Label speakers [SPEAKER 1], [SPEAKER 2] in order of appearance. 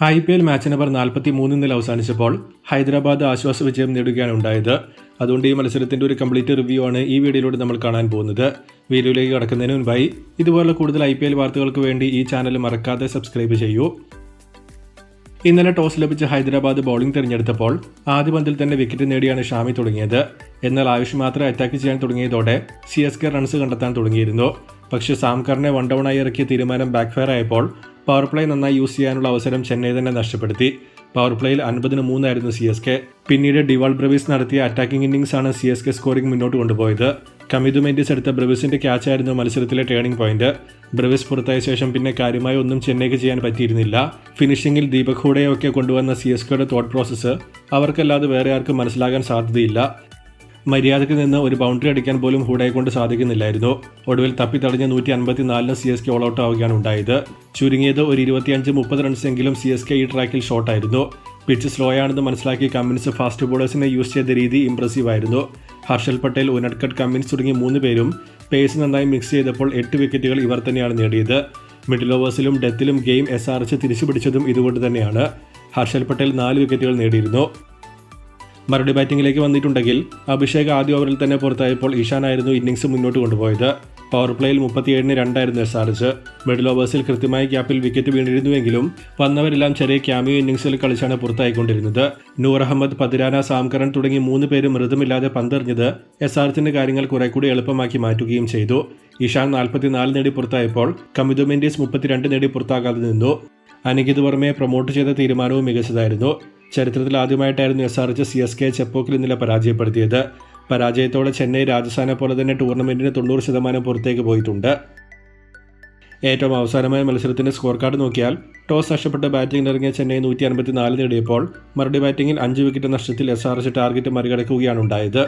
[SPEAKER 1] IPL match number 43 അവസാനിച്ചപ്പോൾ Hyderabad ആശ്വാസ വിജയം നേടുകയാണ് ഉണ്ടായത്. അതുകൊണ്ട് ഈ മത്സരത്തിന്റെ ഒരു കംപ്ലീറ്റ് റിവ്യൂ ആണ് ഈ വീഡിയോയിലൂടെ നമ്മൾ കാണാൻ പോകുന്നത്. വീഡിയോയിലേക്ക് കടക്കുന്നതിന് മുൻപായി ഇതുപോലുള്ള കൂടുതൽ IPL വാർത്തകൾക്ക് വേണ്ടി ഈ ചാനൽ മറക്കാതെ സബ്സ്ക്രൈബ് ചെയ്യൂ. ഇന്നലെ ടോസ് ലഭിച്ച ഹൈദരാബാദ് ബൗളിംഗ് തിരഞ്ഞെടുത്തപ്പോൾ ആദ്യ പന്തിൽ തന്നെ വിക്കറ്റ് നേടിയാണ് ഷാമി തുടങ്ങിയത്. എന്നാൽ ആയുഷ് മാത്രം അറ്റാക്ക് ചെയ്യാൻ തുടങ്ങിയതോടെ CSK റൺസ് കണ്ടെത്താൻ തുടങ്ങിയിരുന്നു. പക്ഷേ സാം കറിനെ വൺ ഡൗണായി ഇറക്കിയ തീരുമാനം ബാക്ക്ഫയർ ആയപ്പോൾ പവർ പ്ലേ നന്നായി യൂസ് ചെയ്യാനുള്ള അവസരം ചെന്നൈ തന്നെ നഷ്ടപ്പെടുത്തി. പവർ പ്ലേയിൽ 50-3 ആയിരുന്നു CSK. പിന്നീട് ഡിവാൾ ബ്രവിസ് നടത്തിയ അറ്റാക്കിംഗ് ഇന്നിംഗ്സ് ആണ് CSK സ്കോറിംഗ് മുന്നോട്ട് കൊണ്ടുപോയത്. കമിതു മെൻഡിസ് എടുത്ത ബ്രവിസിന്റെ ക്യാച്ചായിരുന്നു മത്സരത്തിലെ ടേണിംഗ് പോയിന്റ്. ബ്രവിസ് പുറത്തായ ശേഷം പിന്നെ കാര്യമായി ഒന്നും ചെന്നൈക്ക് ചെയ്യാൻ പറ്റിയിരുന്നില്ല. ഫിനിഷിംഗിൽ ദീപക് ഹൂഡയൊക്കെ കൊണ്ടുവന്ന CSKയുടെ തോട്ട് പ്രോസസ്സ് അവർക്കല്ലാതെ വേറെ ആർക്കും മനസ്സിലാകാൻ സാധ്യതയില്ല. മര്യാദയ്ക്ക് നിന്ന് ഒരു ബൗണ്ടറി അടിക്കാൻ പോലും ഹൂഡയെ കൊണ്ട് സാധിക്കുന്നില്ലായിരുന്നു. ഒടുവിൽ തപ്പിത്തടഞ്ഞ 154 CSK ഓൾ ഔട്ട് ആവുകയാണ് ഉണ്ടായത്. ചുരുങ്ങിയത് ഒരു 25-30 റൺസെങ്കിലും CSK ഈ ട്രാക്കിൽ ഷോട്ടായിരുന്നു. പിച്ച് സ്ലോ ആണെന്ന് മനസ്സിലാക്കി കമ്മിൻസ് ഫാസ്റ്റ് ബോളേഴ്സിനെ യൂസ് ചെയ്ത രീതി ഇംപ്രസീവ് ആയിരുന്നു. ഹർഷൽ പട്ടേൽ, ഉനഡ്കട്ട്, കമ്മിൻസ് തുടങ്ങിയ 3 പേരും പേസ് നന്നായി മിക്സ് ചെയ്തപ്പോൾ 8 വിക്കറ്റുകൾ ഇവർ തന്നെയാണ് നേടിയത്. മിഡിൽ ഓവേഴ്സിലും ഡെത്തിലും ഗെയിം SRH തിരിച്ചുപിടിച്ചതും ഇതുകൊണ്ട് തന്നെയാണ്. ഹർഷൽ പട്ടേൽ 4 വിക്കറ്റുകൾ നേടിയിരുന്നു. മറുപടി ബാറ്റിംഗിലേക്ക് വന്നിട്ടുണ്ടെങ്കിൽ അഭിഷേക് ആദ്യ ഓവറിൽ തന്നെ പുറത്തായപ്പോൾ ഇഷാനായിരുന്നു ഇന്നിംഗ്സ് മുന്നോട്ട് കൊണ്ടുപോയത്. പവർ പ്ലേയിൽ 37-2 ആയിരുന്നു SRH. മിഡിൽ ഓവേഴ്സിൽ കൃത്യമായ ഗ്യാപ്പിൽ വിക്കറ്റ് വീണിരുന്നുവെങ്കിലും വന്നവരെല്ലാം ചെറിയ ക്യാമിയോ ഇന്നിംഗ്സിൽ കളിച്ചാണ് പുറത്തായിക്കൊണ്ടിരുന്നത്. നൂർ അഹമ്മദ്, പതിരാന, സാംകരൻ തുടങ്ങി 3 പേരും മൃദുമില്ലാതെ പന്തെറിഞ്ഞത് SRHന്റെ കാര്യങ്ങൾ കുറെ കൂടി എളുപ്പമാക്കി മാറ്റുകയും ചെയ്തു. ഇഷാൻ 44 നേടി പുറത്തായപ്പോൾ കമിതു മെൻഡിസ് 32 നേടി പുറത്താകാതെ നിന്നു. അനികിത് വർമ്മയെ പ്രൊമോട്ട് ചെയ്ത തീരുമാനവും മികച്ചതായിരുന്നു. ചരിത്രത്തിൽ ആദ്യമായിട്ടായിരുന്നു SRH CSK ചെപ്പോക്കിൽ ഇന്നലെ പരാജയപ്പെടുത്തിയത്. പരാജയത്തോടെ ചെന്നൈ രാജസ്ഥാനെ പോലെ തന്നെ ടൂർണമെന്റിന് 90% പുറത്തേക്ക് പോയിട്ടുണ്ട്. ഏറ്റവും അവസാനമായ മത്സരത്തിന്റെ സ്കോർ കാർഡ് നോക്കിയാൽ ടോസ് നഷ്ടപ്പെട്ട് ബാറ്റിംഗിനിറങ്ങിയ ചെന്നൈ 154 നേടിയപ്പോൾ മറുപടി ബാറ്റിംഗിൽ 5 വിക്കറ്റ് നഷ്ടത്തിൽ SRH ടാർഗറ്റ് മറികടക്കുകയാണ് ഉണ്ടായത്.